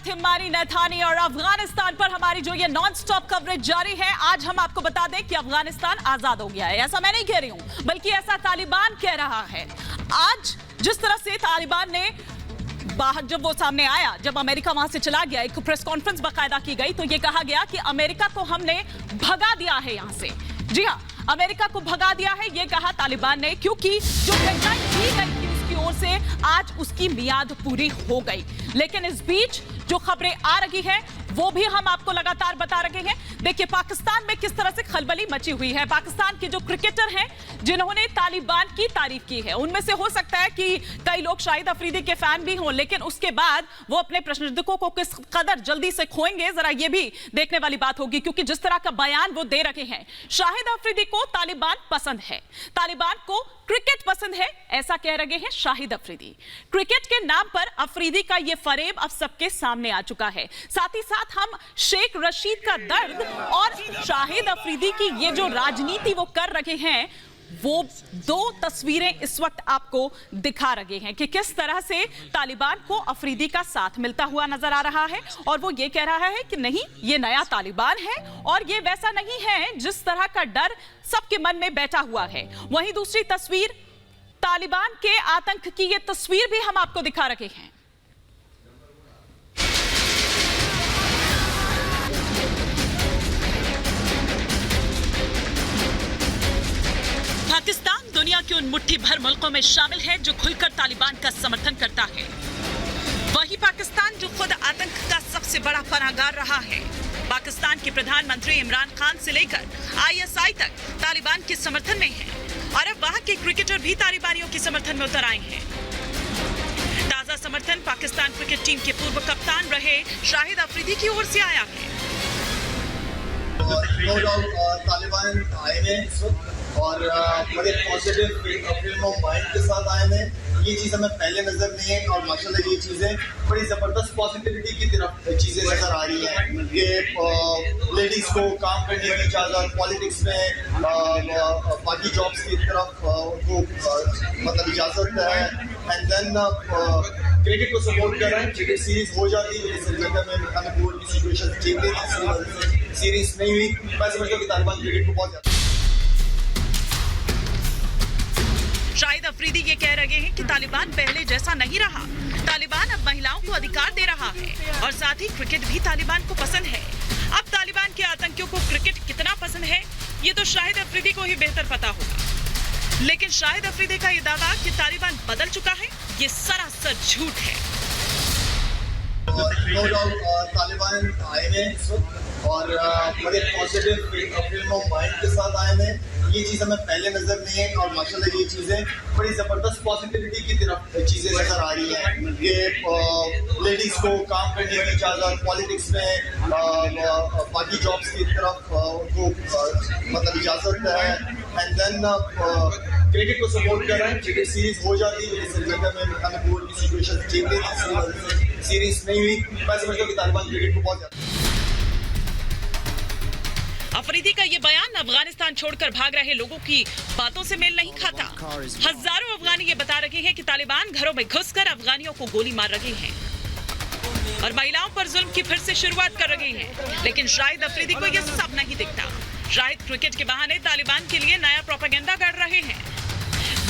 हिम्मानी नैथानी और अफगानिस्तान पर हमारी जो ये नॉन स्टॉप कवरेज जारी है। आज हम आपको बता दें कि अफगानिस्तान आजाद हो गया है। ऐसा मैं नहीं कह रही हूं, बल्कि ऐसा तालिबान कह रहा है। आज जिस तरह से तालिबान ने बाहर जब वो सामने आया, जब अमेरिका वहां से चला गया, एक प्रेस कॉन्फ्रेंस बाकायदा की गई तो ये कहा गया कि अमेरिका को हमने भगा दिया है यहां से। जी हां, अमेरिका को भगा दिया है, ये कहा तालिबान ने, क्योंकि जो डेडलाइन दी गई थी उसकी ओर से आज उसकी मियाद पूरी हो गई। लेकिन इस बीच जो खबरें आ रही हैं वो भी हम आपको लगातार बता रहे हैं। देखिए पाकिस्तान में किस तरह से खलबली मची हुई है। पाकिस्तान के जो क्रिकेटर हैं जिन्होंने तालिबान की तारीफ की है, उनमें से हो सकता है कि कई लोग शाहिद अफरीदी के फैन भी हों, लेकिन उसके बाद वो अपने प्रशंसकों को किस कदर जल्दी से खोएंगे जरा ये भी देखने वाली बात होगी। क्योंकि जिस तरह का बयान वो दे रहे हैं, शाहिद अफरीदी को तालिबान पसंद है, तालिबान को क्रिकेट पसंद है, ऐसा कह रहे हैं शाहिद अफरीदी। क्रिकेट के नाम पर अफरीदी का ये फरेब अब सबके सामने आ चुका है। साथ ही साथ हम शेख रशीद का दर्द और शाहिद अफरीदी की ये जो राजनीति वो कर रहे हैं, वो दो तस्वीरें इस वक्त आपको दिखा रहे हैं कि किस तरह से तालिबान को अफरीदी का साथ मिलता हुआ नजर आ रहा है। और वो ये कह रहा है कि नहीं, ये नया तालिबान है और ये वैसा नहीं है जिस तरह का डर सबके मन में बैठा हुआ है। वहीं दूसरी तस्वीर तालिबान के आतंक की ये तस्वीर भी हम आपको दिखा रहे हैं। पाकिस्तान दुनिया के उन मुट्ठी भर मुल्कों में शामिल है जो खुलकर तालिबान का समर्थन करता है। वही पाकिस्तान जो खुद आतंक का सबसे बड़ा पनाहगार रहा है। पाकिस्तान के प्रधानमंत्री इमरान खान से लेकर ISI तक तालिबान के समर्थन में हैं और अब वहां के क्रिकेटर भी तालिबानियों के समर्थन में उतर आए हैं। ताजा समर्थन पाकिस्तान क्रिकेट टीम के पूर्व कप्तान रहे शाहिद अफरीदी की ओर से आया है। तालिबान आए हैं इस वक्त और बड़े पॉजिटिव फ्रेम ऑफ माइंड के साथ आए हैं। ये चीज़ हमें पहले नजर नहीं है और माशाल्लाह ये चीज़ें बड़ी ज़बरदस्त पॉजिटिविटी की तरफ चीज़ें नजर आ रही हैं। ये लेडीज़ को काम करने की इजाज़त, पॉलिटिक्स में बाकी जॉब्स की तरफ उनको मतलब इजाज़त है। एंड देन क्रिकेट को सपोर्ट कर रहे हैं। क्रिकेट सीरीज हो जाती है, श्रीलंका में मणिपुर की सिचुएशन ठीक नहीं, सीरीज नहीं हुई। मैं समझता हूँ कि तालिबान क्रिकेट को बहुत ज़्यादा। शाहिद अफरीदी ये कह रहे हैं कि तालिबान पहले जैसा नहीं रहा। तालिबान अब महिलाओं को अधिकार दे रहा है और साथ ही क्रिकेट भी तालिबान को पसंद है। अब तालिबान के आतंकियों को क्रिकेट कितना पसंद है ये तो शाहिद अफरीदी को ही बेहतर पता होगा। लेकिन शाहिद अफरीदी का ये दावा कि तालिबान बदल चुका है, ये सरासर झूठ है। तालिबान आए हैं इस वक्त और बड़े पॉजिटिव फ्रेम ऑफ माइंड के साथ आए हैं। ये चीज़ हमें पहले नजर नहीं है और माशाल्लाह ये चीज़ें बड़ी ज़बरदस्त पॉजिटिविटी की तरफ चीज़ें नजर आ रही हैं। ये लेडीज़ को काम करने की इजाज़त, पॉलिटिक्स में बाकी जॉब्स की तरफ उनको मतलब इजाज़त है। एंड देन क्रिकेट को सपोर्ट कर रहे हैं। क्रिकेट सीरीज हो जाती है, श्रीलंका में मणिपुर की सिचुएशन ठीक नहीं, सीरीज नहीं हुई। मैं समझता हूँ कि तालिबान क्रिकेट को बहुत ज़्यादा। अफरीदी का ये बयान अफगानिस्तान छोड़कर भाग रहे लोगों की बातों से मेल नहीं खाता। हजारों अफगानी ये बता रहे हैं कि तालिबान घरों में घुसकर अफगानियों को गोली मार रहे हैं और महिलाओं पर जुल्म की फिर से शुरुआत कर रहे हैं। लेकिन शाहिद अफरीदी को ये सब नहीं दिखता। शाहिद क्रिकेट के बहाने तालिबान के लिए नया प्रोपेगेंडा कर रहे हैं।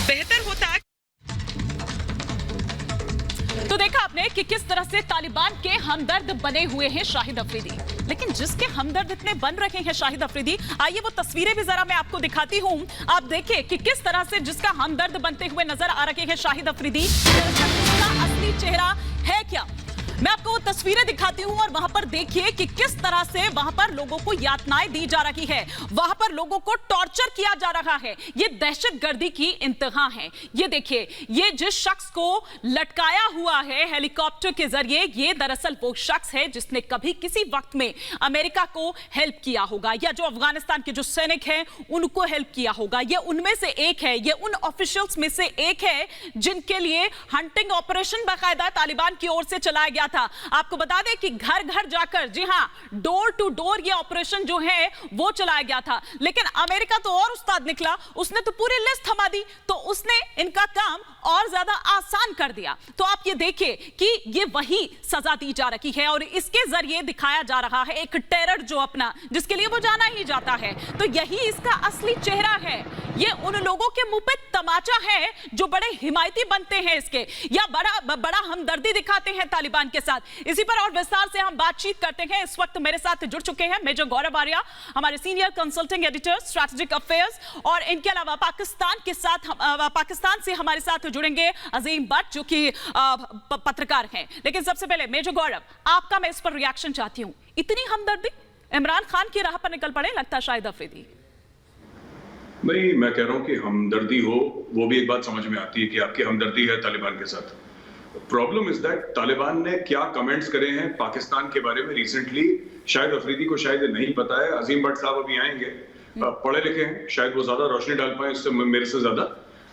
बेहतर होता तो देखा आपने कि किस तरह से तालिबान के हमदर्द बने हुए हैं शाहिद अफरीदी। लेकिन जिसके हमदर्द इतने बन रहे हैं शाहिद अफरीदी, आइए वो तस्वीरें भी जरा मैं आपको दिखाती हूं। आप देखिए कि किस तरह से जिसका हमदर्द बनते हुए नजर आ रहे हैं शाहिद अफरीदी, उसका असली चेहरा है क्या। मैं आपको वो तस्वीरें दिखाती हूं और वहां पर देखिए कि किस तरह से वहां पर लोगों को यातनाएं दी जा रही है, वहां पर लोगों को टॉर्चर किया जा रहा है। ये दहशतगर्दी की इंतहा है। ये देखिए, ये जिस शख्स को लटकाया हुआ है हेलीकॉप्टर के जरिए, ये दरअसल वो शख्स है जिसने कभी किसी वक्त में अमेरिका को हेल्प किया होगा या जो अफगानिस्तान के जो सैनिक हैं उनको हेल्प किया होगा। ये उनमें से एक है, ये उन ऑफिशियल्स में से एक है जिनके लिए हंटिंग ऑपरेशन बाकायदा तालिबान की ओर से चलाया गया था। आपको बता दें कि घर घर जाकर, जी हां, डोर टू डोर ये ऑपरेशन जो है वो चलाया गया था। लेकिन अमेरिका तो और उस्ताद निकला, उसने तो पूरी लिस्ट थमा दी, तो उसने इनका काम और ज्यादा आसान कर दिया। तो आप ये देखिए कि ये वही सजा दी जा रही है और इसके जरिए दिखाया जा रहा है एक टेरर जो अपना, जिसके लिए वो जाना ही जाता है। तो यही इसका असली चेहरा है। ये उन लोगों के मुंह पे तमाचा है जो बड़े हिमायती बनते हैं इसके, या बड़ा हमदर्दी दिखाते हैं तालिबान के साथ। इसी पर और विस्तार से हम बातचीत करते हैं। इस वक्त मेरे साथ जुड़ चुके हैं मेजर गौरव आर्या, हमारे senior consulting editor strategic affairs, और इनके अलावा पाकिस्तान से हमारे साथ जुड़ेंगे अजीम भट्ट जो कि पत्रकार हैं। लेकिन सबसे पहले मेजर गौरव, आपका मैं इस पर रिएक्शन चाहती हूं। इतनी हमदर्दी, इमरान खान की राह पर निकल पड़े लगता है शाहिद अफरीदी। नहीं, मैं कह रहा हूं कि हमदर्दी हो वो भी एक बात समझ में आती है कि आपकी हमदर्दी है तालिबान के साथ। प्रॉब्लम इज दैट तालिबान ने क्या कमेंट्स करे हैं पाकिस्तान के बारे में रिसेंटली, शायद अफरीदी को शायद नहीं पता है। अजीम भट्ट साहब अभी आएंगे, पढ़े लिखे हैं, शायद वो ज्यादा रोशनी डाल पाए इससे मेरे से ज्यादा।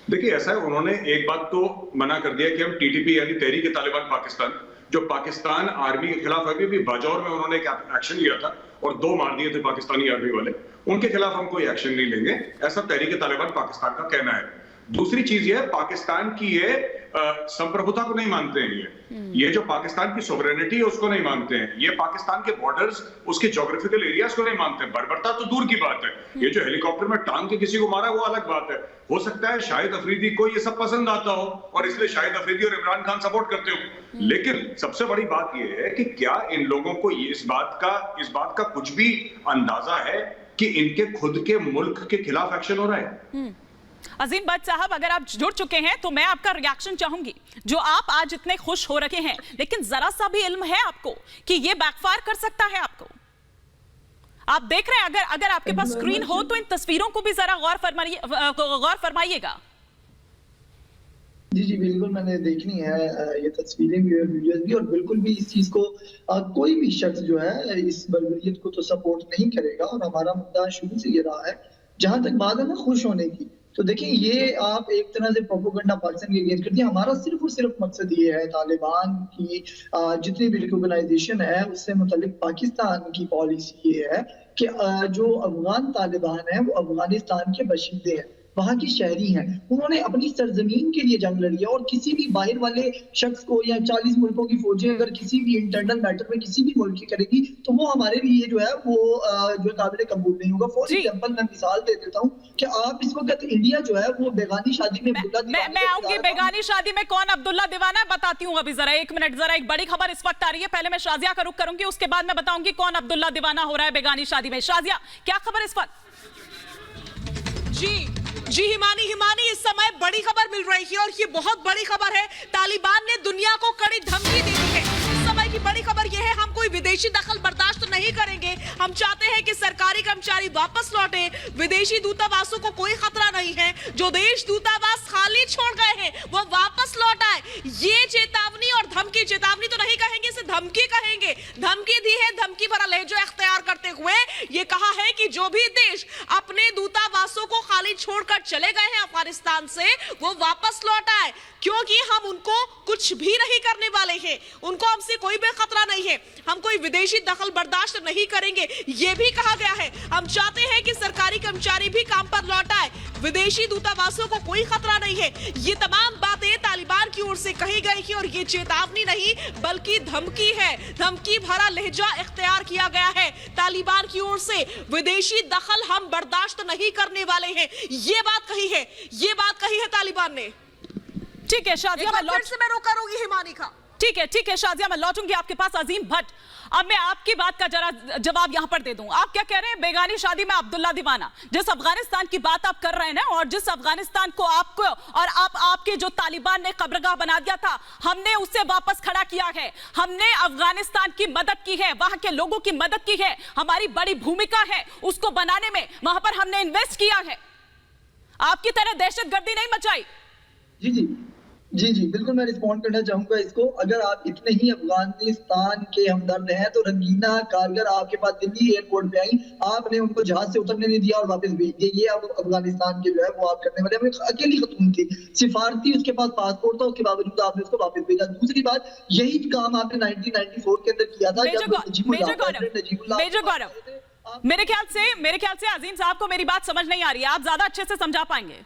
देखिए ऐसा है, उन्होंने एक बात तो मना कर दिया कि हम टीटीपी यानी तहरीक तालिबान पाकिस्तान, जो पाकिस्तान आर्मी के खिलाफ अभी भी बाजौर में उन्होंने एक एक्शन लिया था और 2 मार दिए थे पाकिस्तानी आर्मी वाले, उनके खिलाफ हम कोई एक्शन नहीं लेंगे, ऐसा तहरीक तालिबान पाकिस्तान का कहना है। दूसरी चीज ये, पाकिस्तान की ये संप्रभुता को नहीं मानते हैं, ये जो पाकिस्तान की सोवरेनिटी है उसको नहीं मानते हैं, ये पाकिस्तान के बॉर्डर्स, उसके ज्योग्राफिकल एरियाज को नहीं मानते हैं। बर्बरता तो दूर की बात है, ये जो हेलीकॉप्टर में टांग के किसी को मारा वो अलग बात है। हो सकता है शाहिद अफरीदी को ये सब पसंद आता हो और इसलिए शाहिद अफरीदी और इमरान खान सपोर्ट करते हो, लेकिन सबसे बड़ी बात ये है कि क्या इन लोगों को इस बात का कुछ भी अंदाजा है कि इनके खुद के मुल्क के खिलाफ एक्शन हो रहा है? अजीम भट्ट साहब, अगर आप जुड़ चुके हैं तो मैं आपका रिएक्शन चाहूंगी। जो आप आज इतने खुश हो रखे हैं, लेकिन जरा सा भी इल्म है आपको कि ये बैकफायर कर सकता है आपको? आप देख रहे हैं, अगर आपके पास स्क्रीन हो तो इन तस्वीरों को भी जरा गौर फरमाइएगा। जी जी बिल्कुल, मैंने देखनी है ये तस्वीरें भी और वीडियोस भी, और बिल्कुल भी इस चीज को कोई भी शख्स जो है इस बर्बरियत को तो सपोर्ट नहीं करेगा। और हमारा मुद्दा शुरू से ये रहा है, जहां तक बात है ना खुश होने की, तो देखिए ये आप एक तरह से प्रोपेगेंडा पाकिस्तान के अगेंस्ट कर दिया। हमारा सिर्फ और सिर्फ मकसद ये है, तालिबान की जितनी भी रिकॉग्नाइजेशन है उससे मुतालिक पाकिस्तान की पॉलिसी ये है कि जो अफगान तालिबान है वो अफगानिस्तान के बशिंदे हैं, वहां की शहरी हैं, उन्होंने अपनी सरजमीन के लिए जंग लड़ी है। और किसी भी बाहर वाले शख्स को या 40 मुल्कों की फौजें अगर किसी भी इंटरनल मैटर में किसी भी मुल्क की करेगी तो वो हमारे लिए जो है वो जो काबिल कबूल नहीं होगा। फॉर एग्जांपल मैं मिसाल दे देता हूँ कि आप इस वक्त इंडिया जो है वो बेगानी शादी में मैं आऊंगी बेगानी शादी में कौन अब्दुल्ला दीवाना है, बताती हूँ अभी। जरा एक मिनट, जरा एक बड़ी खबर इस वक्त आ रही है। पहले मैं शाजिया का रुख करूंगी, उसके बाद मैं बताऊंगी कौन अब्दुल्ला दीवाना हो रहा है बेगानी शादी में। शाजिया, क्या खबर इस वक्त? जी हिमानी, इस समय बड़ी खबर मिल रही है और ये बहुत बड़ी खबर है। तालिबान ने दुनिया को कड़ी धमकी दी है। इस समय की बड़ी खबर ये है, हम कोई विदेशी दखल बर्दाश्त नहीं करेंगे। हम चाहते हैं कि सरकारी कर्मचारी वापस लौटे, विदेशी दूतावासों को कोई खतरा नहीं है, जो देश दूतावास खाली छोड़ गए हैं वो वापस लौट आए। ये चेतावनी और धमकी, चेतावनी तो नहीं कहेंगे, इसे धमकी कहेंगे। धमकी दी है, धमकी भरा लहजा इख्तियार करते हुए ये कहा है कि जो भी देश अपने दूतावासों को खाली छोड़कर चले गए हैं अफगानिस्तान से, वो वापस लौट आए, क्योंकि हम उनको कुछ भी नहीं करने वाले हैं, उनको हमसे कोई भी खतरा नहीं है, हम कोई विदेशी दखल बर्दाश्त नहीं करेंगे। ये भी कहा गया है, हम चाहते हैं कि सरकारी कर्मचारी भी काम पर लौट आए, विदेशी दूतावासों को कोई खतरा नहीं है। ये तमाम बातें तालिबान की ओर से कही गई है और ये चेतावनी नहीं बल्कि धमकी है। धमकी भरा लहजा इख्तियार किया गया है तालिबान की ओर से, विदेशी दखल हम बर्दाश्त नहीं करने वाले हैं, ये बात कही है तालिबान ने। ठीक है शाजिया, मैं रुक करूंगी हिमानी का। ठीक है शाजिया, मैं लौटूंगी आपके पास। अजीम भट्ट, अब मैं आपकी बात का जरा जवाब यहां पर दे दूं। आप क्या कह रहे हैं बेगानी शादी में अब्दुल्ला दीवाना? जिस अफगानिस्तान की बात आप कर रहे हैं ना, और जिस अफगानिस्तान को आपको और आपके जो तालिबान ने कब्रगाह बना दिया था, हमने उससे वापस खड़ा किया है। हमने अफगानिस्तान की मदद की है, वहां के लोगों की मदद की है, हमारी बड़ी भूमिका है उसको बनाने में, वहां पर हमने इन्वेस्ट किया है, आपकी तरह दहशतगर्दी नहीं मचाई। जी जी जी बिल्कुल, मैं रिस्पॉन्ड करना चाहूंगा इसको। अगर आप इतने ही अफगानिस्तान के हमदर्द हैं तो रंगीना कारगर आपके पास दिल्ली एयरपोर्ट पे आई, आपने उनको जहाज से उतरने नहीं दिया और वापस भेज दिया। ये अब अफगानिस्तान के जो है वो आप करने वाले। हमें अकेली खतून थी, सिफारती उसके पास पासपोर्ट था, उसके बावजूद आपने उसको वापस भेजा। दूसरी बात, यही काम आपने 1994 के अंदर किया था। मेजर गौरव, मेरे ख्याल से अजीम साहब को मेरी बात समझ नहीं आ रही है, आप ज्यादा अच्छे से समझा पाएंगे।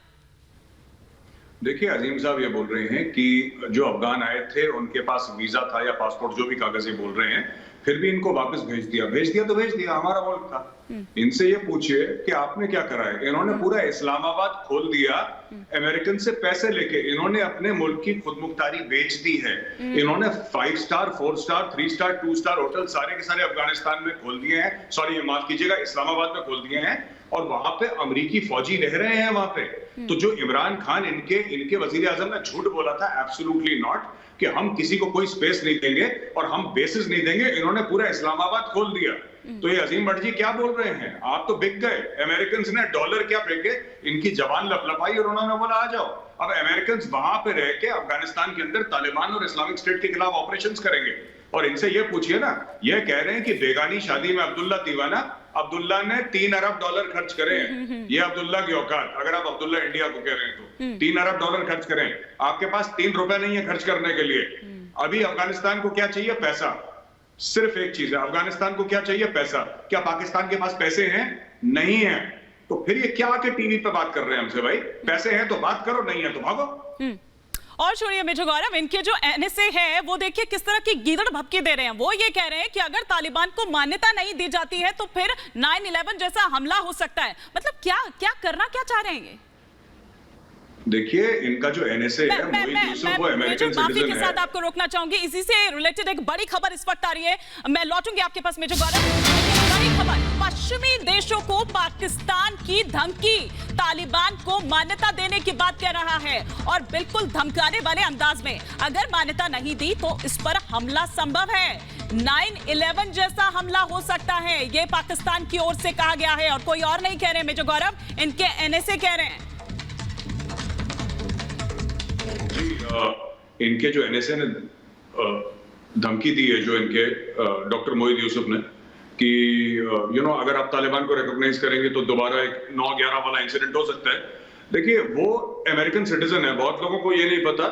देखिए, अजीम साहब ये बोल रहे हैं कि जो अफगान आए थे उनके पास वीजा था या पासपोर्ट, जो भी कागज ये बोल रहे हैं, फिर भी इनको वापस भेज दिया तो भेज दिया, हमारा मुल्क था। इनसे ये पूछिए कि आपने क्या करा है। इन्होंने पूरा इस्लामाबाद खोल दिया अमेरिकन से पैसे लेके। इन्होंने अपने मुल्क की खुदमुख्तारी बेच दी है। इन्होंने 5 star 4 star 3 star 2 star hotel सारे के सारे अफगानिस्तान में खोल दिए हैं, सॉरी माफ कीजिएगा, इस्लामाबाद में खोल दिए हैं। और वहां पे अमरीकी फौजी रह रहे हैं वहां पे। तो जो इमरान खान इनके वजीर आजम ने झूठ बोला था, एब्सोल्युटली नॉट, कि हम किसी को कोई स्पेस नहीं देंगे और हम बेसिस नहीं देंगे। इन्होंने पूरा इस्लामाबाद खोल दिया। तो ये अजीम भट्ट जी क्या बोल रहे हैं, आप तो बिक गए। अमेरिकन ने डॉलर क्या फेंके, इनकी जबान लपलपाई और उन्होंने बोला आ जाओ। अब अमेरिकन वहां पे रह के अफगानिस्तान के अंदर तालिबान और इस्लामिक स्टेट के खिलाफ ऑपरेशंस करेंगे। और इनसे ये पूछिए ना, ये कह रहे हैं कि बेगानी शादी में अब्दुल्ला दीवाना। अब्दुल्ला ने $3 अरब खर्च करे हैं। ये अब्दुल्ला की औकात, अगर आप अब्दुल्ला इंडिया को कह रहे हैं तो $3 अरब खर्च करें। आपके पास 3 रुपए नहीं है खर्च करने के लिए। अभी अफगानिस्तान को क्या चाहिए? पैसा। सिर्फ एक चीज है, अफगानिस्तान को क्या चाहिए? पैसा। क्या पाकिस्तान के पास पैसे हैं? नहीं है। तो फिर ये क्या आके टीवी पे बात कर रहे हैं हमसे? भाई पैसे हैं तो बात करो, नहीं है तो भागो। और छोड़िए मेजर गौरव, इनके जो एनएसए है वो देखिए किस तरह की गीदड़ भपकी दे रहे हैं। वो ये कह रहे हैं कि अगर तालिबान को मान्यता नहीं दी जाती है तो फिर 9/11 जैसा हमला हो सकता है। मतलब क्या करना क्या चाह रहे हैं? देखिए, इनका जो एनएसए है वो अमेरिकन माफी सिटीजन के है। साथ आपको रोकना चाहूंगी, इसी से रिलेटेड एक बड़ी खबर इस वक्त आ रही है। मैं लौटूंगी आपके पास मेजर गौरव। बड़ी खबर, पश्चिमी देशों को पाकिस्तान की धमकी, तालिबान को मान्यता देने की बात कह रहा है और बिल्कुल धमकाने वाले अंदाज में। अगर मान्यता नहीं दी तो इस पर हमला संभव है। 9/11 जैसा हमला हो सकता है, यह पाकिस्तान की ओर से कहा गया है और कोई और नहीं कह रहे मेजर गौरव, इनके एनएसए कह रहे हैं। इनके जो एनएसए ने धमकी दी है, जो इनके डॉक्टर मोहित यूसुफ ने, कि अगर आप तालिबान को रिकॉग्नाइज करेंगे तो दोबारा एक 9/11 वाला इंसिडेंट हो सकता है। देखिए, वो अमेरिकन सिटीजन है। बहुत लोगों को ये नहीं पता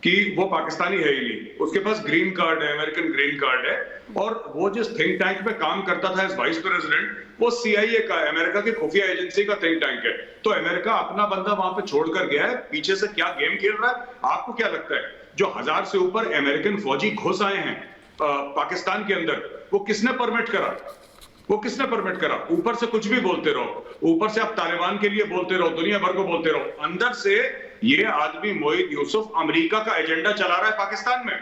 कि वो पाकिस्तानी है ही नहीं। उसके पास ग्रीन कार्ड है, अमेरिकन ग्रीन कार्ड है। और वो जिस थिंक टैंक पे काम करता था एज वाइस प्रेसिडेंट, वो CIA का, अमेरिका की खुफिया एजेंसी का थिंक टैंक है। तो अमेरिका अपना बंदा वहां पे छोड़कर गया है। पीछे से क्या गेम खेल रहा है आपको क्या लगता है? जो 1000 से ऊपर अमेरिकन फौजी घुस आए हैं पाकिस्तान के अंदर, वो किसने परमिट करा? ऊपर से कुछ भी बोलते रहो, ऊपर से आप तालिबान के लिए बोलते रहो, दुनिया भर को बोलते रहो, अंदर से ये आदमी मोहित यूसुफ अमेरिका का एजेंडा चला रहा है पाकिस्तान में।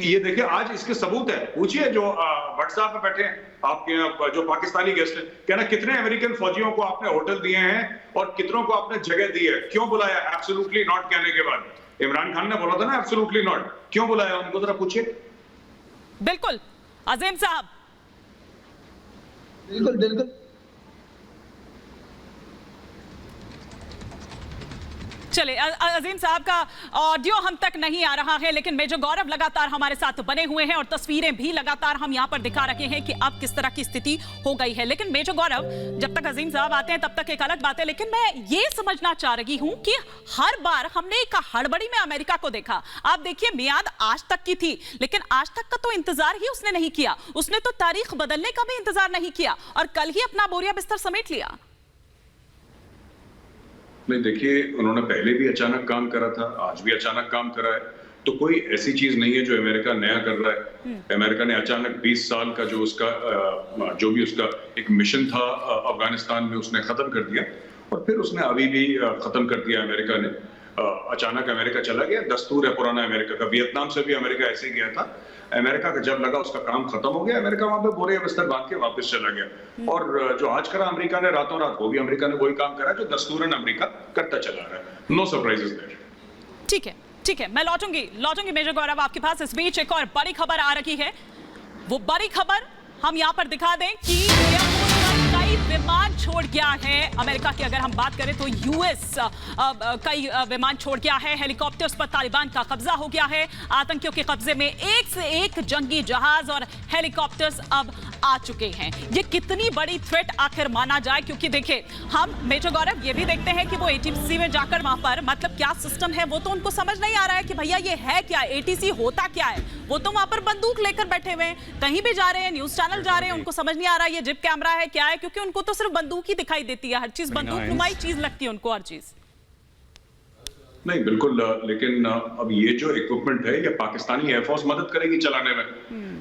ये देखिए, आज इसके सबूत है। पूछिए जो व्हाट्सएप पे बैठे हैं आपके जो पाकिस्तानी गेस्ट हैं, कहना कितने अमेरिकन फौजियों को आपने होटल दिए हैं और कितनों को आपने जगह दी है? क्यों बुलाया? एब्सोल्युटली नॉट कहने के बाद इमरान खान ने बोला था ना एब्सोल्युटली नॉट, क्यों बुलाया उनको? जरा पूछिए। बिल्कुल अजीम साहब। बिल्कुल चले, अजीम साहब का ऑडियो हम तक नहीं आ रहा है, लेकिन मेजर गौरव लगातार हमारे साथ बने हुए हैं और तस्वीरें भी लगातार हम यहां पर दिखा रहे हैं कि अब किस तरह की स्थिति हो गई है। लेकिन मेजर गौरव, जब तक अजीम साहब आते हैं तब तक एक अलग बात है, लेकिन मैं ये समझना चाह रही हूं कि हर बार हमने एक हड़बड़ी में अमेरिका को देखा। आप देखिए, मियाद आज तक की थी, लेकिन आज तक का तो इंतजार ही उसने नहीं किया। उसने तो तारीख बदलने का भी इंतजार नहीं किया और कल ही अपना बोरिया बिस्तर समेट लिया। नहीं, देखिए, उन्होंने पहले भी अचानक काम करा था, आज भी अचानक काम करा है। तो कोई ऐसी चीज नहीं है जो अमेरिका नया कर रहा है। अमेरिका ने अचानक 20 साल का जो भी उसका एक मिशन था अफगानिस्तान में, उसने खत्म कर दिया और फिर उसने अभी भी खत्म कर दिया अमेरिका ने। अचानक अमेरिका चला गया। दस्तूर है पुराना अमेरिका का। वियतनाम से भी अमेरिका ऐसे ही गया था। अमेरिका का जब लगा उसका काम खत्म हो गया, अमेरिका वहां पे बोरे बिस्तर बांध के वापस चला गया। और जो आज करा अमेरिका ने रातों रात, वो भी अमेरिका ने वही काम करा जो दस्तूरन अमेरिका करता चला रहा है। No surprises there. ठीक है, मैं लौटूंगी मेजर गौरव आपके पास। इस बीच एक और बड़ी खबर आ रही है। वो बड़ी खबर हम यहां पर दिखा दें कि एयरपोर्ट पर कई कई विमान छोड़ गया है अमेरिका की, अगर हम बात करें तो यूएस कई विमान छोड़ गया है। हेलीकॉप्टर्स पर तालिबान का कब्जा हो गया है। आतंकियों के कब्जे में एक से एक जंगी जहाज और हेलीकॉप्टर्स अब आ चुके हैं। ये कितनी बड़ी थ्रेट आखिर माना जाए, क्योंकि देखिए हम मेजर गौरव ये भी देखते हैं कि वो एटीसी में जाकर वहां पर मतलब क्या सिस्टम है वो तो उनको समझ नहीं आ रहा है कि भैया ये है क्या, एटीसी होता क्या है। वो तो वहां पर बंदूक लेकर बैठे हुए हैं, कहीं भी जा रहे हैं, न्यूज चैनल जा रहे हैं, उनको समझ नहीं आ रहा है ये जिप कैमरा है क्या है, क्योंकि उनको तो सिर्फ बंदूक ही दिखाई देती है, हर चीज बंदूक नुमाई चीज लगती है उनको, हर चीज। नहीं बिल्कुल, लेकिन अब ये जो इक्विपमेंट है ये पाकिस्तानी एयरफोर्स मदद करेगी चलाने में,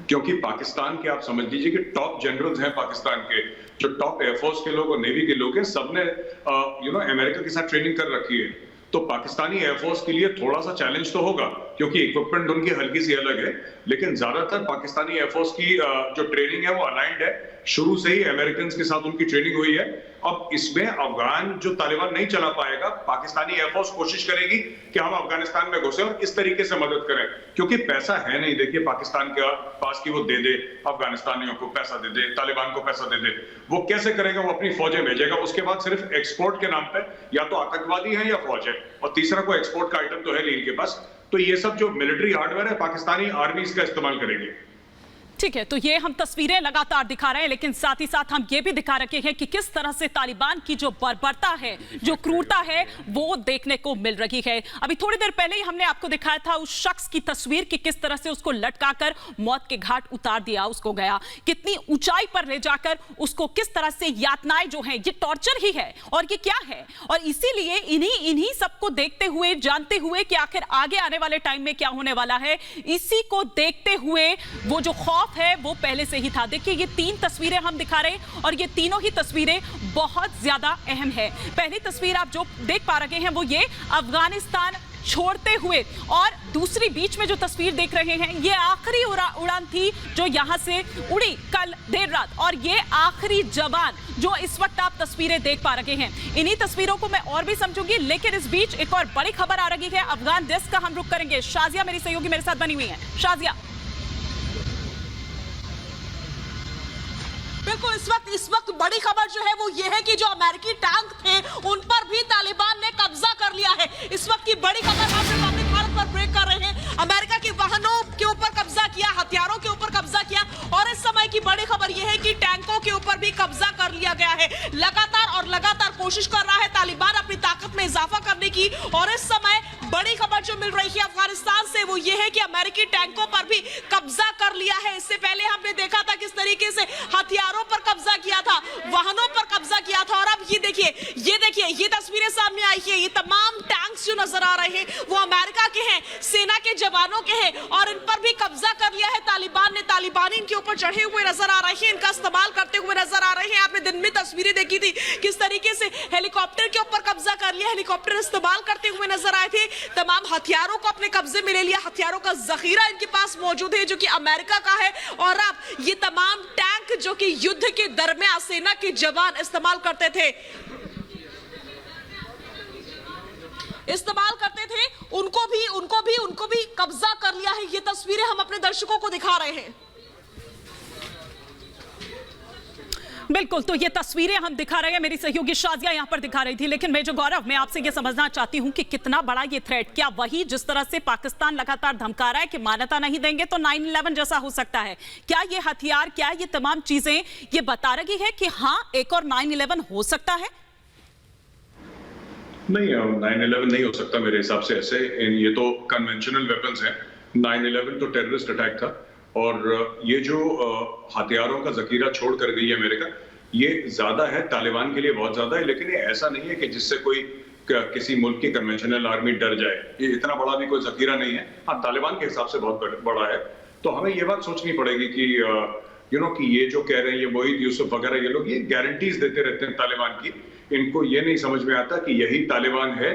क्योंकि पाकिस्तान के आप समझ लीजिए कि टॉप जनरल्स हैं पाकिस्तान के, जो टॉप एयरफोर्स के लोग और नेवी के लोग हैं, सबने अमेरिका के साथ ट्रेनिंग कर रखी है। तो पाकिस्तानी एयरफोर्स के लिए थोड़ा सा चैलेंज तो होगा, क्योंकि इक्विपमेंट उनकी हल्की सी अलग है, लेकिन ज्यादातर पाकिस्तानी एयरफोर्स की जो ट्रेनिंग है वो अलाइंड है, शुरू से ही अमेरिकन के साथ उनकी ट्रेनिंग हुई है। अब इसमें अफगान जो तालिबान नहीं चला पाएगा, पाकिस्तानी एयरफोर्स कोशिश करेगी कि हम अफगानिस्तान में घुसे और इस तरीके से मदद करें, क्योंकि पैसा है नहीं, देखिए पाकिस्तान के पास की वो दे दे अफगानिस्तानियों को पैसा दे दे, तालिबान को पैसा दे दे, वो कैसे करेगा? वो अपनी फौजें भेजेगा, उसके बाद सिर्फ एक्सपोर्ट के नाम पे या तो आतंकवादी है या फौज है, और तीसरा कोई एक्सपोर्ट का आइटम तो है नहीं इनके पास। तो ये सब जो मिलिट्री हार्डवेयर है पाकिस्तानी आर्मी इसका इस्तेमाल करेगी। ठीक है, तो ये हम तस्वीरें लगातार दिखा रहे हैं, लेकिन साथ ही साथ हम ये भी दिखा रखे हैं कि किस तरह से तालिबान की जो बर्बरता है, जो क्रूरता है, वो देखने को मिल रही है। अभी थोड़ी देर पहले ही हमने आपको दिखाया था उस शख्स की तस्वीर कि किस तरह से उसको लटकाकर मौत के घाट उतार दिया उसको गया, कितनी ऊंचाई पर ले जाकर उसको किस तरह से यातनाएं जो हैं, ये टॉर्चर ही है और ये क्या है। और इसीलिए इन्हीं सबको देखते हुए, जानते हुए कि आखिर आगे आने वाले टाइम में क्या होने वाला है, इसी को देखते हुए वो जो खौफ है वो पहले से ही था। देखिए ये 3 तस्वीरें हम दिखा रहे हैं और ये तीनों ही तस्वीरें बहुत ज्यादा अहम है। पहली तस्वीर आप जो देख पा रहे हैं वो ये अफगानिस्तान छोड़ते हुए, और दूसरी बीच में जो तस्वीर देख रहे हैं ये आखिरी उड़ान थी जो यहां से उड़ी कल देर रात, और ये आखिरी जवान जो इस वक्त आप तस्वीरें देख पा रहे हैं। इन्हीं तस्वीरों को मैं और भी समझूंगी, लेकिन इस बीच एक और बड़ी खबर आ रही है अफगान डेस्क का हम रुख करेंगे। शाजिया मेरी सहयोगी मेरे साथ बनी हुई है। शाजिया, बिल्कुल, इस वक्त बड़ी खबर जो है वो ये है कि जो अमेरिकी टैंक थे उन पर भी तालिबान ने कब्जा कर लिया है। इस वक्त की बड़ी खबर हम रिपब्लिक भारत पर ब्रेक कर रहे हैं। अमेरिका के वाहनों के ऊपर कब्जा किया, हथियारों के ऊपर कब्जा किया, और इस समय की बड़ी खबर यह है कि टैंकों के ऊपर भी कब्जा कर लिया गया है। लगातार कोशिश कर रहा है तालिबान अपनी ताकत में इजाफा करने की, और इस समय बड़ी खबर जो मिल रही है अफगानिस्तान से वो ये है कि अमेरिकी टैंकों पर भी कब्जा कर लिया है। इससे पहले हमने देखा था किस तरीके से हथियारों पर कब्जा किया था, वाहनों पर कब्जा किया था, और अब ये देखिए ये तस्वीरें सामने आई है। ये तमाम टैंक्स जो नजर आ रहे हैं वो अमेरिका के हैं, सेना के जवानों के हैं, और इन पर भी कब्जा कर लिया है तालिबान ने। तालिबान इनके ऊपर चढ़े हुए नजर आ रहे हैं, इनका इस्तेमाल करते हुए नजर आ रहे हैं। आपने दिन में तस्वीरें देखी थी किस तरीके से हेलीकॉप्टर के ऊपर कब्जा कर लिया, हेलीकॉप्टर इस्तेमाल करते हुए नजर आए थे, तमाम हथियारों को अपने कब्जे में ले लिया, हथियारों का जखीरा इनके पास मौजूद है जो कि अमेरिका का है। और अब ये तमाम टैंक जो कि युद्ध के दरमियान सेना के जवान इस्तेमाल करते थे उनको भी कब्जा कर लिया है। ये तस्वीरें हम अपने दर्शकों को दिखा रहे हैं। बिल्कुल, तो ये तस्वीरें हम दिखा रहे हैं, मेरी सहयोगी शाजिया यहां पर दिखा रही थी। लेकिन मेजर गौरव, मैं आपसे ये समझना चाहती हूं कि कितना बड़ा ये थ्रेट, क्या वही जिस तरह से पाकिस्तान लगातार धमका रहा है कि मान्यता नहीं देंगे तो 9/11 जैसा हो सकता है, क्या ये हथियार, क्या ये तमाम चीजें ये बता रही है कि हाँ एक और 9/11 हो सकता है? नहीं, 9/11 नहीं हो सकता मेरे हिसाब से ऐसे। ये तो कन्वेंशनल वेपन्स हैं। 9/11 तो टेररिस्ट अटैक था, और ये जो हथियारों का जखीरा छोड़ कर गई है अमेरिका, ये ज्यादा है तालिबान के लिए, बहुत ज्यादा है, लेकिन ये ऐसा नहीं है कि जिससे कोई किसी मुल्क की कन्वेंशनल आर्मी डर जाए। ये इतना बड़ा भी कोई जखीरा नहीं है। हाँ, तालिबान के हिसाब से बहुत बड़ा है। तो हमें ये बात सोचनी पड़ेगी कि कि ये जो कह रहे हैं ये मोहित यूसुफ वगैरह, ये लोग ये गारंटीज देते रहते हैं तालिबान की। इनको ये नहीं समझ में आता कि यही तालिबान है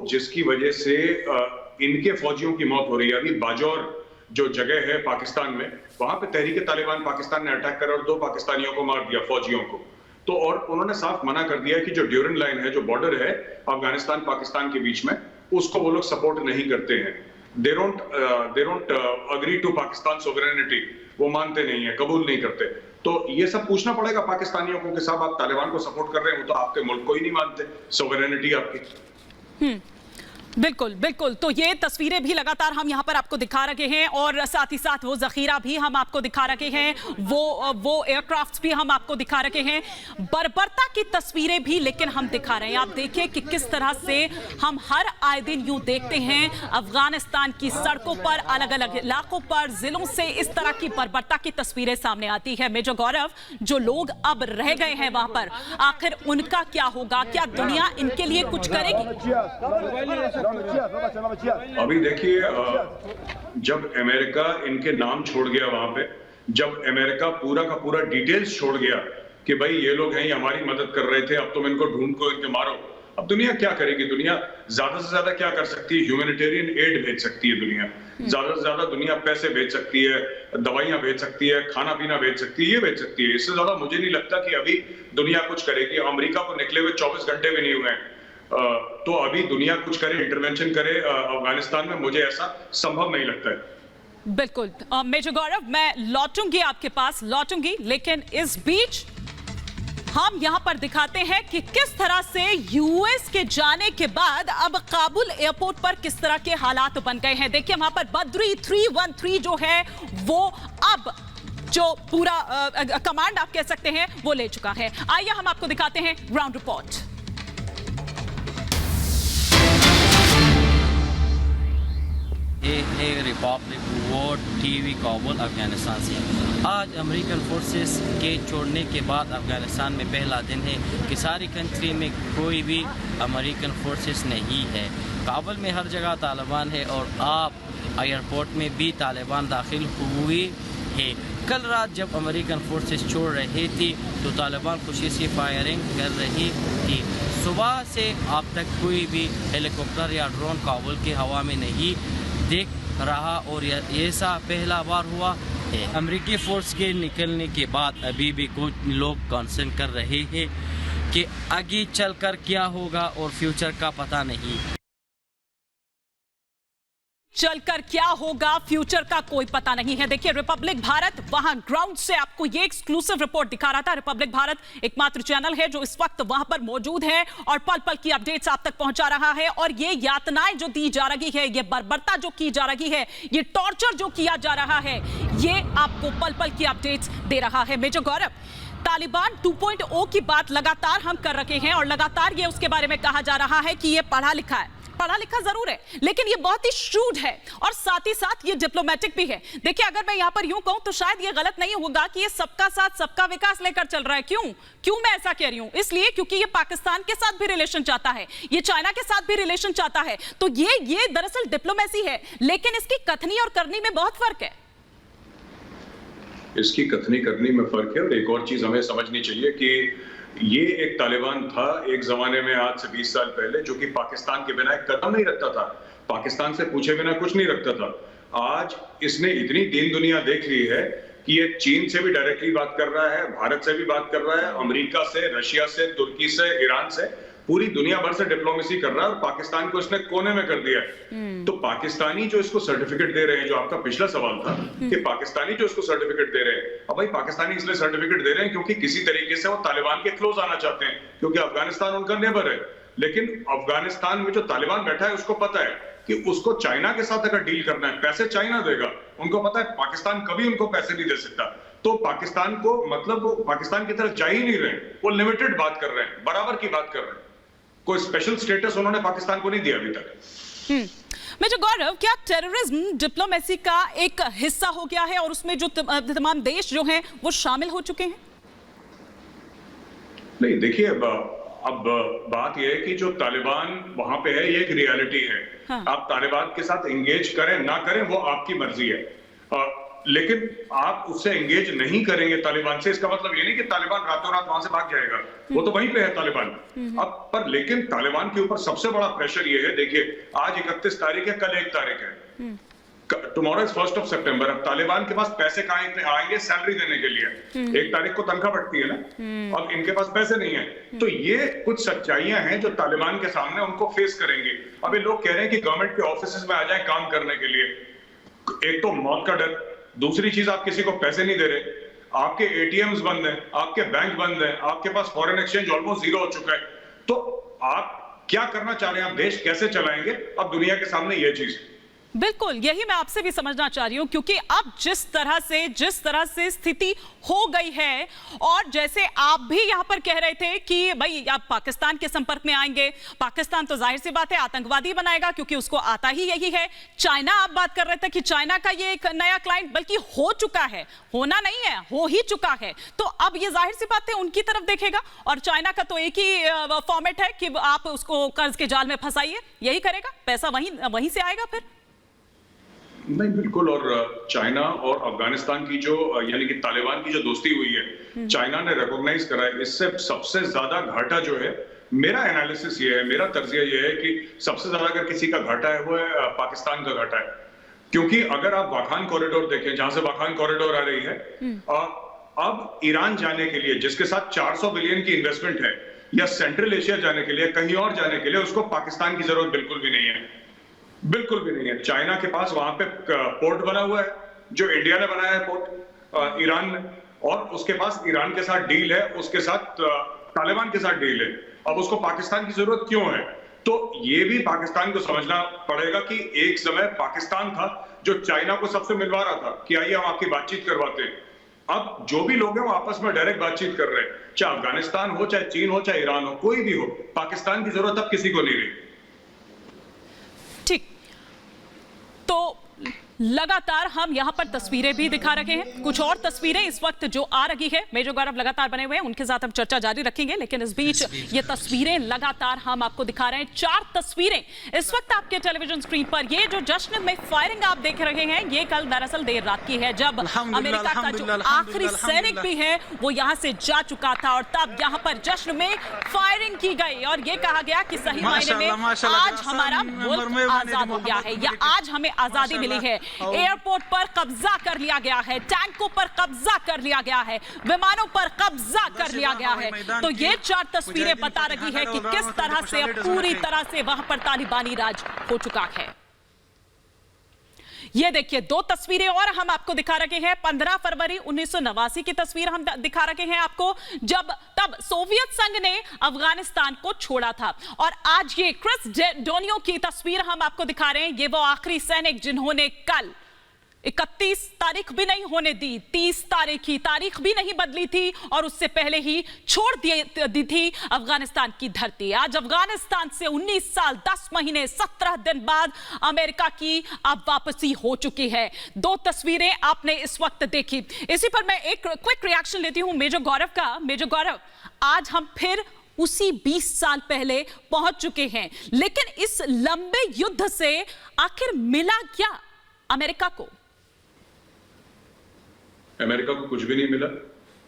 जिसकी वजह से इनके फौजियों की मौत हो रही है। अभी बाजौर जो जगह है पाकिस्तान में, वहां पे तहरीक तालिबान पाकिस्तान ने अटैक करा और 2 पाकिस्तानियों को मार दिया, फौजियों को। तो और उन्होंने साफ मना कर दिया कि जो ड्यूरन लाइन है, जो बॉर्डर है अफगानिस्तान पाकिस्तान के बीच में, उसको वो लोग सपोर्ट नहीं करते हैं। They don't agree to Pakistan sovereignty. वो मानते नहीं है, कबूल नहीं करते। तो ये सब पूछना पड़ेगा पाकिस्तानियों को कि साहब आप तालिबान को सपोर्ट कर रहे हैं, वो तो आपके मुल्क को ही नहीं मानते, सोवरेनिटी आपकी। बिल्कुल बिल्कुल। तो ये तस्वीरें भी लगातार हम यहाँ पर आपको दिखा रहे हैं और साथ ही साथ वो जखीरा भी हम आपको दिखा रहे हैं, वो एयरक्राफ्ट्स भी हम आपको दिखा रहे हैं, बर्बरता की तस्वीरें भी लेकिन हम दिखा रहे हैं। आप देखिए कि किस तरह से हम हर आए दिन यूं देखते हैं अफगानिस्तान की सड़कों पर, अलग अलग इलाकों पर, जिलों से इस तरह की बर्बरता की तस्वीरें सामने आती है। मेजर गौरव, जो लोग अब रह गए हैं वहां पर, आखिर उनका क्या होगा? क्या दुनिया इनके लिए कुछ करेगी? अभी देखिए, जब अमेरिका इनके नाम छोड़ गया वहां पे, जब अमेरिका पूरा का पूरा डिटेल्स छोड़ गया कि भाई ये लोग हैं, ये हमारी मदद कर रहे थे, अब तुम इनको ढूंढ को इनके मारो, अब दुनिया क्या करेगी? दुनिया ज्यादा से ज्यादा क्या कर सकती है? ह्यूमैनिटेरियन एड भेज सकती है दुनिया, ज्यादा से ज्यादा दुनिया पैसे भेज सकती है, दवाइयां भेज सकती है, खाना पीना भेज सकती है, ये भेज सकती है। इससे ज्यादा मुझे नहीं लगता कि अभी दुनिया कुछ करेगी। अमेरिका को निकले हुए 24 घंटे भी नहीं हुए हैं, तो अभी दुनिया कुछ करे, इंटरवेंशन करे अफगानिस्तान में, मुझे ऐसा संभव नहीं लगता है। बिल्कुल मेजर गौरव, मैं लौटूंगी आपके पास, लौटूंगी, लेकिन इस बीच हम यहां पर दिखाते हैं कि किस तरह से यूएस के जाने के बाद अब काबुल एयरपोर्ट पर किस तरह के हालात बन गए हैं। देखिए वहां पर बद्री 313 जो है वो अब जो पूरा कमांड आप कह सकते हैं वो ले चुका है। आइए हम आपको दिखाते हैं ग्राउंड रिपोर्ट। ये है Republic war TV Kabul Afghanistan से। आज अमेरिकन फोर्सेस के छोड़ने के बाद अफगानिस्तान में पहला दिन है कि सारी कंट्री में कोई भी अमेरिकन फोर्सेस नहीं है। काबुल में हर जगह तालिबान है और आप एयरपोर्ट में भी तालिबान दाखिल हुए हैं। कल रात जब अमेरिकन फोर्सेस छोड़ रहे थे तो तालिबान खुशी से फायरिंग कर रही थी। सुबह से अब तक कोई भी हेलीकॉप्टर या ड्रोन काबुल की हवा में नहीं देख रहा और ऐसा पहला बार हुआ है। अमेरिकी फोर्स के निकलने के बाद अभी भी कुछ लोग कंसर्न कर रहे हैं कि आगे चलकर क्या होगा और फ्यूचर का पता नहीं। चलकर क्या होगा, फ्यूचर का कोई पता नहीं है। देखिए रिपब्लिक भारत वहां ग्राउंड से आपको ये एक्सक्लूसिव रिपोर्ट दिखा रहा था। रिपब्लिक भारत एकमात्र चैनल है जो इस वक्त वहां पर मौजूद है और पल पल की अपडेट्स आप तक पहुंचा रहा है। और ये यातनाएं जो दी जा रही है, ये बर्बरता जो की जा रही है, ये टॉर्चर जो किया जा रहा है, ये आपको पल पल की अपडेट्स दे रहा है। मेजर गौरव, तालिबान 2.0 की बात लगातार हम कर रहे हैं और लगातार ये उसके बारे में कहा जा रहा है कि ये पढ़ा लिखा है। पढ़ा लिखा जरूर है लेकिन ये बहुत ही श्रूड है और साथ ही साथ ये डिप्लोमेटिक भी है। देखिए अगर मैं यहां पर यूं कहूं तो शायद ये गलत नहीं होगा कि ये सबका साथ सबका विकास लेकर चल रहा है। क्यों मैं ऐसा कह रही हूं? इसलिए क्योंकि ये पाकिस्तान के साथ भी रिलेशन चाहता है, ये चाइना के साथ भी रिलेशन चाहता है। तो ये दरअसल डिप्लोमेसी है, लेकिन इसकी कथनी और करनी में बहुत फर्क है। इसकी कथनी करनी में फर्क है। और एक और चीज हमें समझनी चाहिए कि ये एक तालिबान था एक जमाने में, आज से 20 साल पहले, जो कि पाकिस्तान के बिना एक कदम नहीं रखता था, पाकिस्तान से पूछे बिना कुछ नहीं रखता था। आज इसने इतनी दीन दुनिया देख ली है कि ये चीन से भी डायरेक्टली बात कर रहा है, भारत से भी बात कर रहा है, अमेरिका से, रशिया से, तुर्की से, ईरान से, पूरी दुनिया भर से डिप्लोमेसी कर रहा है और पाकिस्तान को इसने कोने में कर दिया है। तो पाकिस्तानी जो इसको सर्टिफिकेट दे रहे हैं, जो आपका पिछला सवाल था कि पाकिस्तानी जो इसको सर्टिफिकेट दे रहे हैं, अब भाई पाकिस्तानी इसलिए सर्टिफिकेट दे रहे हैं क्योंकि किसी तरीके से वो तालिबान के क्लोज आना चाहते हैं, क्योंकि अफगानिस्तान उनका नेबर है। लेकिन अफगानिस्तान में जो तालिबान बैठा है उसको पता है कि उसको चाइना के साथ अगर डील करना है, पैसे चाइना देगा। उनको पता है पाकिस्तान कभी उनको पैसे नहीं दे सकता। तो पाकिस्तान को मतलब वो पाकिस्तान की तरफ जा ही नहीं रहे, वो लिमिटेड बात कर रहे हैं, बराबर की बात कर रहे हैं। कोई स्पेशल स्टेटस उन्होंने पाकिस्तान को नहीं दिया अभी तक। मेजर गौरव, क्या टेररिज्म डिप्लोमेसी का एक हिस्सा हो गया है और उसमें जो तमाम देश जो हैं वो शामिल हो चुके हैं? नहीं, देखिए अब बात यह है कि जो तालिबान वहां पे है ये एक रियलिटी है। हाँ। आप तालिबान के साथ एंगेज करें ना करें वो आपकी मर्जी है, लेकिन आप उससे एंगेज नहीं करेंगे तालिबान से, इसका मतलब ये नहीं कि तालिबान रातों रात वहां से भाग जाएगा, वो तो वहीं पे है तालिबान। अब पर लेकिन तालिबान के ऊपर सबसे बड़ा प्रेशर ये है, देखिए आज 31 तारीख है, कल 1 तारीख है, टुमारो इज 1 सितंबर। अब तालिबान के पास पैसे कहां इतने आएंगे सैलरी देने के लिए? 1 तारीख को तनख्वाह बढ़ती है ना, अब इनके पास पैसे नहीं है। तो ये कुछ सच्चाइयां हैं जो तालिबान के सामने उनको फेस करेंगे। अब ये लोग कह रहे हैं कि गवर्नमेंट के ऑफिस में आ जाए काम करने के लिए। एक तो मौत का डर, दूसरी चीज, आप किसी को पैसे नहीं दे रहे, आपके एटीएम्स बंद हैं, आपके बैंक बंद हैं, आपके पास फॉरेन एक्सचेंज ऑलमोस्ट जीरो हो चुका है, तो आप क्या करना चाह रहे हैं? आप देश कैसे चलाएंगे? अब दुनिया के सामने यह चीज। बिल्कुल, यही मैं आपसे भी समझना चाह रही हूं, क्योंकि अब जिस तरह से स्थिति हो गई है, और जैसे आप भी यहां पर कह रहे थे कि भाई आप पाकिस्तान के संपर्क में आएंगे, पाकिस्तान तो जाहिर सी बात है आतंकवादी बनाएगा क्योंकि उसको आता ही यही है। चाइना, आप बात कर रहे थे कि चाइना का ये एक नया क्लाइंट बल्कि हो चुका है, होना नहीं है, हो ही चुका है, तो अब ये जाहिर सी बात है उनकी तरफ देखेगा, और चाइना का तो एक ही फॉर्मेट है कि आप उसको कर्ज के जाल में फंसाइए, यही करेगा, पैसा वहीं से आएगा फिर। नहीं, बिल्कुल। और चाइना और अफगानिस्तान की जो यानी कि तालिबान की जो दोस्ती हुई है, चाइना ने रिकॉग्नाइज करा है, इससे सबसे ज्यादा घाटा जो है, मेरा एनालिसिस ये है, मेरा तर्जिया ये है कि सबसे ज्यादा अगर किसी का घाटा है वो है पाकिस्तान का घाटा है। क्योंकि अगर आप वाखान कॉरिडोर देखें, जहां से वाखान कॉरिडोर आ रही है, अब ईरान जाने के लिए जिसके साथ 400 बिलियन की इन्वेस्टमेंट है, या सेंट्रल एशिया जाने के लिए, कहीं और जाने के लिए उसको पाकिस्तान की जरूरत बिल्कुल भी नहीं है, बिल्कुल भी नहीं है। चाइना के पास वहां पे पोर्ट बना हुआ है, जो इंडिया ने बनाया है पोर्ट, ईरान ने, और उसके पास ईरान के साथ डील है, उसके साथ तालिबान के साथ डील है। अब उसको पाकिस्तान की जरूरत क्यों है? तो ये भी पाकिस्तान को समझना पड़ेगा कि एक समय पाकिस्तान था जो चाइना को सबसे मिलवा रहा था कि आइए हम आपकी बातचीत करवाते हैं। अब जो भी लोग हैं वो आपस में डायरेक्ट बातचीत कर रहे हैं, चाहे अफगानिस्तान हो, चाहे चीन हो, चाहे ईरान हो, कोई भी हो, पाकिस्तान की जरूरत अब किसी को नहीं रही। ठीक, तो लगातार हम यहां पर तस्वीरें भी दिखा रहे हैं, कुछ और तस्वीरें इस वक्त जो आ रही है, मेजर गौरव लगातार बने हुए हैं, उनके साथ हम चर्चा जारी रखेंगे, लेकिन इस बीच ये तस्वीरें लगातार हम आपको दिखा रहे हैं। 4 तस्वीरें इस वक्त आपके टेलीविजन स्क्रीन पर। ये जो जश्न में फायरिंग आप देख रहे हैं, ये कल दरअसल देर रात की है, जब अमेरिका का जो आखिरी सैनिक भी है वो यहां से जा चुका था, और तब यहां पर जश्न में फायरिंग की गई, और ये कहा गया कि सही मायने में आज हमारा मुल्क आजाद हो गया है, या आज हमें आजादी मिली है। एयरपोर्ट पर कब्जा कर लिया गया है, टैंकों पर कब्जा कर लिया गया है, विमानों पर कब्जा कर लिया गया है। तो ये 4 तस्वीरें बता रही है कि किस तरह से अब पूरी तरह से वहां पर तालिबानी राज हो चुका है। ये देखिए 2 तस्वीरें और हम आपको दिखा रहे हैं। 15 फरवरी 1989 की तस्वीर हम दिखा रहे हैं आपको, जब तब सोवियत संघ ने अफगानिस्तान को छोड़ा था, और आज ये क्रिस डोनियो की तस्वीर हम आपको दिखा रहे हैं। ये वो आखिरी सैनिक जिन्होंने कल 31 तारीख भी नहीं होने दी, 30 तारीख की तारीख भी नहीं बदली थी, और उससे पहले ही छोड़ दी थी अफगानिस्तान की धरती। आज अफगानिस्तान से 19 साल 10 महीने 17 दिन बाद अमेरिका की अब वापसी हो चुकी है। 2 तस्वीरें आपने इस वक्त देखी। इसी पर मैं एक क्विक रिएक्शन लेती हूं मेजर गौरव का। मेजर गौरव, आज हम फिर उसी 20 साल पहले पहुंच चुके हैं, लेकिन इस लंबे युद्ध से आखिर मिला क्या अमेरिका को? अमेरिका को कुछ भी नहीं मिला।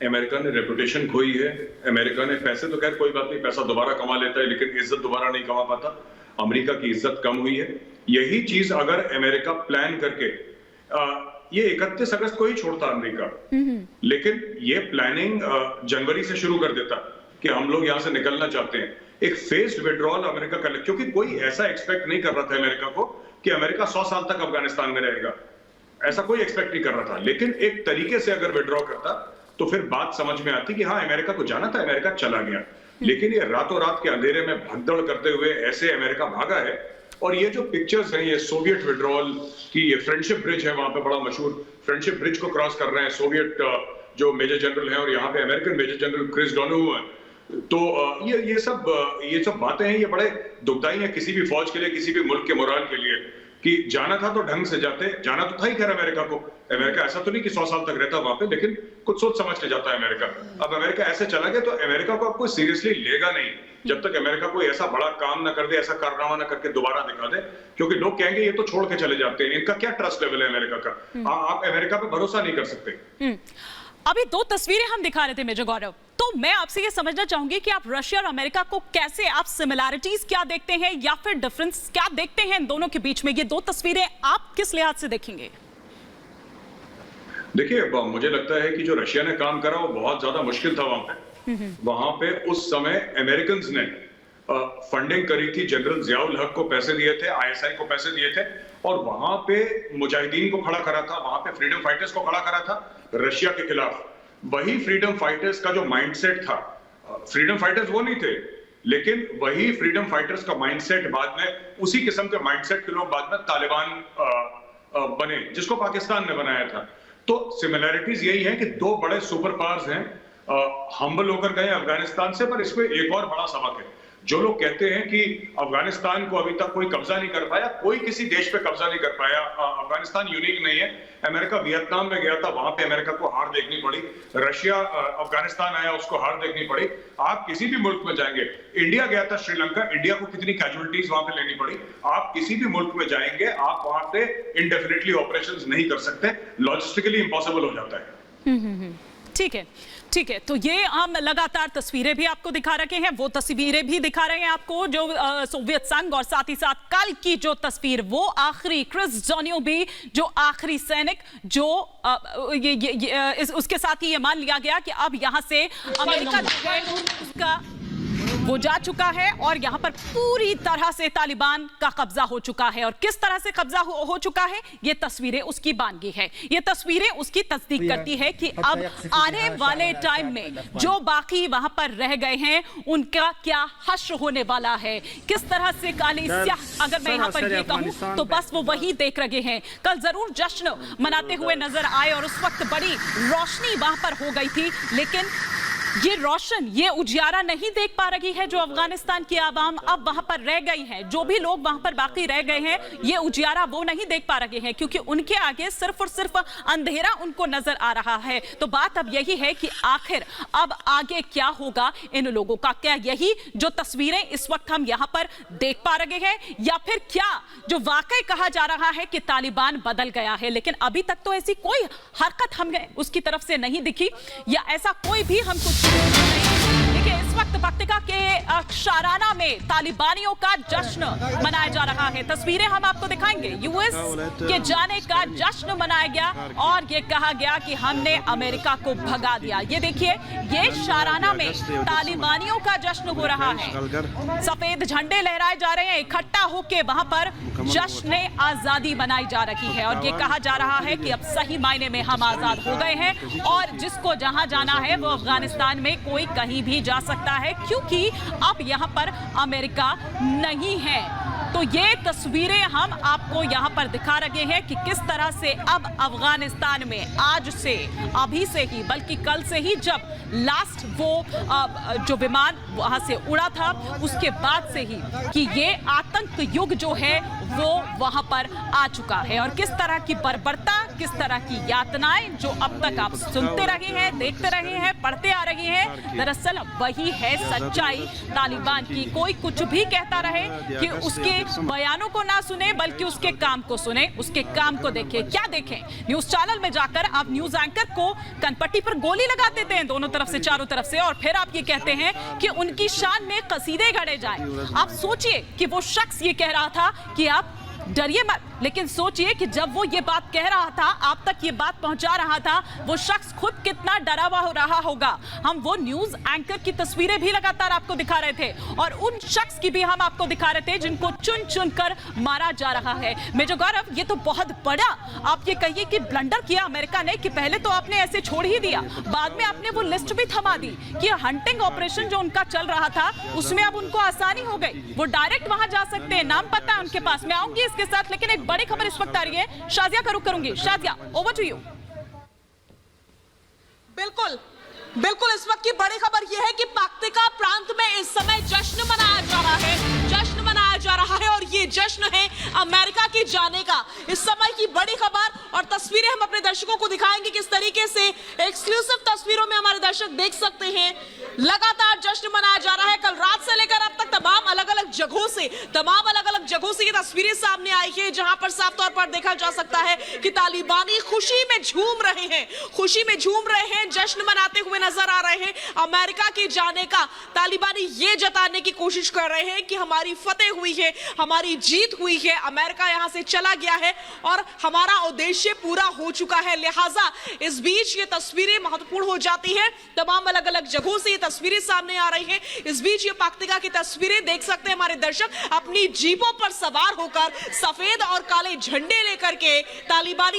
अमेरिका ने रेपुटेशन खोई है। अमेरिका ने, पैसे तो खैर कोई बात नहीं, पैसा दोबारा कमा लेता है, लेकिन इज्जत दोबारा नहीं कमा पाता। अमेरिका की इज्जत कम हुई है। यही चीज अगर अमेरिका प्लान करके ये 31 अगस्त को ही छोड़ता अमेरिका, लेकिन ये प्लानिंग जनवरी से शुरू कर देता कि हम लोग यहां से निकलना चाहते हैं, एक फेस्ड विड्रॉल अमेरिका कर ले, क्योंकि कोई ऐसा एक्सपेक्ट नहीं कर रहा था अमेरिका को कि अमेरिका 100 साल तक अफगानिस्तान में रहेगा, ऐसा कोई एक्सपेक्ट नहीं कर रहा था। लेकिन एक तरीके से अगर विड्रॉ करता तो फिर बात समझ में आती कि हाँ, अमेरिका को जाना था, अमेरिका चला गया। लेकिन ये रातों रात के अंधेरे में भगदड़ करते हुए ऐसे अमेरिका भागा है। और ये जो पिक्चर्स हैं, ये सोवियत विड्रॉल की, ये फ्रेंडशिप ब्रिज है वहां पे बड़ा मशहूर, फ्रेंडशिप ब्रिज को क्रॉस कर रहे हैं सोवियत जो मेजर जनरल है, और यहाँ पे अमेरिकन मेजर जनरल क्रिस डोनाहू है। तो ये सब बातें हैं, ये बड़े दुखदाई है किसी भी फौज के लिए, किसी भी मुल्क के मोराल के लिए, कि जाना था तो ढंग से जाते, जाना तो था ही खैर अमेरिका को। अमेरिका ऐसा तो नहीं कि 100 साल तक रहता वहां पे, लेकिन कुछ सोच समझ के जाता है अमेरिका। अब अमेरिका ऐसे चला गया तो अमेरिका को अब कोई सीरियसली लेगा नहीं, जब तक अमेरिका कोई ऐसा बड़ा काम ना कर दे, ऐसा कारनामा ना करके दोबारा दिखा दे, क्योंकि लोग कहेंगे ये तो छोड़ के चले जाते हैं, इनका क्या ट्रस्ट लेवल है अमेरिका का, आप अमेरिका पे भरोसा नहीं कर सकते। अभी 2 तस्वीरें हम दिखा रहे थे मेजर गौरव, तो मैं आपसे ये समझना चाहूंगी कि आप रशिया और अमेरिका को कैसे, आप सिमिलैरिटीज क्या देखते हैं या फिर डिफरेंस क्या देखते हैं इन दोनों के बीच में? ये 2 तस्वीरें आप किस लिहाज से देखेंगे? देखिए, मुझे लगता है कि जो रशिया ने काम करा वो बहुत ज्यादा मुश्किल था वहां पे। उस समय अमेरिकन ने फंडिंग करी थी, जनरल जियाउल हक को पैसे दिए थे, आईएसआई को पैसे दिए थे, और वहां पे मुजाहिदीन को खड़ा करा था, वहां पे फ्रीडम फाइटर्स को खड़ा करा था रशिया के खिलाफ। वही फ्रीडम फाइटर्स का जो माइंडसेट था, फ्रीडम फाइटर्स वो नहीं थे, लेकिन वही फ्रीडम फाइटर्स का माइंडसेट बाद में, उसी किस्म के माइंडसेट के लोग बाद में तालिबान बने, जिसको पाकिस्तान ने बनाया था। तो सिमिलैरिटीज यही है कि दो बड़े सुपर पावर्स हैं, हम्बल होकर गए अफगानिस्तान से, पर इसमें एक और बड़ा सबक है। जो लोग कहते हैं कि अफगानिस्तान को अभी तक कोई कब्जा नहीं कर पाया, कोई किसी देश पे कब्जा नहीं कर पाया, अफगानिस्तान यूनिक नहीं है। अमेरिका वियतनाम में गया था, वहां पे अमेरिका को हार देखनी पड़ी, रशिया अफगानिस्तान आया, उसको हार देखनी पड़ी। आप किसी भी मुल्क में जाएंगे, इंडिया गया था श्रीलंका, इंडिया को कितनी कैजुअलिटीज वहां पे लेनी पड़ी। आप किसी भी मुल्क में जाएंगे, आप वहां पे इंडेफिनिटली ऑपरेशंस नहीं कर सकते, लॉजिस्टिकली इम्पॉसिबल हो जाता है। ठीक है, ठीक है। तो ये हम लगातार तस्वीरें भी आपको दिखा रहे हैं, वो तस्वीरें भी दिखा रहे हैं आपको जो सोवियत संघ, और साथ ही साथ कल की जो तस्वीर, वो आखिरी क्रिस जोनियोबी, जो आखिरी सैनिक, जो उसके साथ ही ये मान लिया गया कि अब यहां से अमेरिका जो है उसका वो जा चुका है और यहां पर पूरी तरह से तालिबान का कब्जा हो चुका है। और किस तरह से कब्जा हो चुका है, ये तस्वीरें उसकी बानगी है, ये तस्वीरें उसकी तस्दीक करती है कि अब आने वाले टाइम में जो बाकी वहां पर रह गए हैं उनका क्या हश्र होने वाला है, किस तरह से काली स्याह, अगर मैं यहां पर ये कहूं तो बस वो वही देख रहे हैं। कल जरूर जश्न मनाते हुए नजर आए और उस वक्त बड़ी रोशनी वहां पर हो गई थी, लेकिन ये रोशन, ये उजियारा नहीं देख पा रही है जो अफगानिस्तान की आवाम अब वहां पर रह गई है। जो भी लोग वहां पर बाकी रह गए हैं, ये उजियारा वो नहीं देख पा रहे हैं, क्योंकि उनके आगे सिर्फ और सिर्फ अंधेरा उनको नजर आ रहा है। तो बात अब यही है कि आखिर अब आगे क्या होगा इन लोगों का? क्या यही जो तस्वीरें इस वक्त हम यहां पर देख पा रहे हैं, या फिर क्या जो वाकई कहा जा रहा है कि तालिबान बदल गया है? लेकिन अभी तक तो ऐसी कोई हरकत हमें उसकी तरफ से नहीं दिखी, या ऐसा कोई भी हम कुछ देखिए। इस वक्त पक्तिका के शाराना में तालिबानियों का जश्न मनाया जा रहा है। तस्वीरें हम आपको दिखाएंगे। यूएस के जाने का जश्न मनाया गया और ये कहा गया कि हमने अमेरिका को भगा दिया। ये देखिए, ये शाराना में तालिबानियों का जश्न हो रहा है, सफेद झंडे लहराए जा रहे हैं, इकट्ठा होके वहां पर जश्न आजादी मनाई जा रही है। और ये कहा जा रहा है कि अब सही मायने में हम आजाद हो गए हैं और जिसको जहां जाना है वो अफगानिस्तान में कोई कहीं भी जा सकता है, क्योंकि अब यहां पर अमेरिका नहीं है। तो ये तस्वीरें हम आपको यहां पर दिखा रहे हैं कि किस तरह से अब अफगानिस्तान में आज से, अभी से ही, बल्कि कल से ही, जब लास्ट वो जो विमान वहां से उड़ा था उसके बाद से ही कि ये आतंक युग जो है वो वहां पर आ चुका है। और किस तरह की बर्बरता, किस तरह की यातनाएं जो अब तक आप सुनते रहे हैं, देखते रहे हैं, पढ़ते आ रहे हैं, दरअसल वही है सच्चाई तालिबान की। कोई कुछ भी कहता रहे कि उसके बयानों को ना सुने, बल्कि उसके काम को सुने, उसके काम को देखें। क्या देखें? न्यूज चैनल में जाकर आप न्यूज एंकर को कनपट्टी पर गोली लगा देते हैं दोनों तरफ से, चारों तरफ से, और फिर आप ये कहते हैं कि उनकी शान में कसीदे गढ़े जाएं। आप सोचिए कि वो शख्स ये कह रहा था कि आप डरिए मत, लेकिन सोचिए कि जब वो ये बात कह रहा था, आप तक ये बात पहुंचा रहा था, वो शख्स खुद कितना डरा हुआ हो रहा होगा। हम वो न्यूज एंकर की तस्वीरें भी लगातार आपको दिखा रहे थे और उन शख्स की भी हम आपको दिखा रहे थे जिनको चुन चुन कर मारा जा रहा है। मेजर गौरव, ये तो बहुत बड़ा, आप ये कहिए कि ब्लंडर किया अमेरिका ने कि पहले तो आपने ऐसे छोड़ ही दिया, बाद में आपने वो लिस्ट भी थमा दी कि हंटिंग ऑपरेशन जो उनका चल रहा था उसमें अब उनको आसानी हो गई, वो डायरेक्ट वहां जा सकते हैं, नाम पता है उनके पास। मैं आऊंगी इसके साथ, लेकिन एक बड़ी खबर इस वक्त आ रही है, शाजिया का रुख करूंगी। Shazia, over to you. बिल्कुल बिल्कुल, इस वक्त की बड़ी खबर यह है कि पक्तिका प्रांत में इस समय जश्न मनाया जा रहा है, जश्न मनाया जा रहा है, और ये जश्न है अमेरिका के जाने का। इस समय की बड़ी खबर और तस्वीरें हम अपने दर्शकों को दिखाएंगे, किस तरीके से एक्सक्लूसिव तस्वीरों में हमारे दर्शक देख सकते हैं। लगातार जश्न मनाया जा रहा है, कल रात से लेकर अब तक तमाम अलग अलग जगहों से ये तस्वीरें सामने आई है, जहां पर साफ तौर पर देखा जा सकता है कि तालिबानी खुशी में झूम रहे हैं, जश्न मनाते हुए नजर आ रहे हैं। अमेरिका के जाने का तालिबानी ये जताने की कोशिश कर रहे हैं कि हमारी फतेह हुई है, हमारी जीत हुई है, अमेरिका यहां से चला गया है और हमारा उद्देश्य उद्देश्य पूरा हो चुका है। लिहाजा इस बीच ये तस्वीरें महत्वपूर्ण हो जाती है। तमाम अलग अलग जगहों से ये तस्वीरें सामने आ रही हैं। इस बीच ये पक्तिका की तस्वीरें देख सकते हैं हमारे दर्शक, अपनी जीपों पर सवार होकर सफेद और काले झंडे लेकर के तालिबानी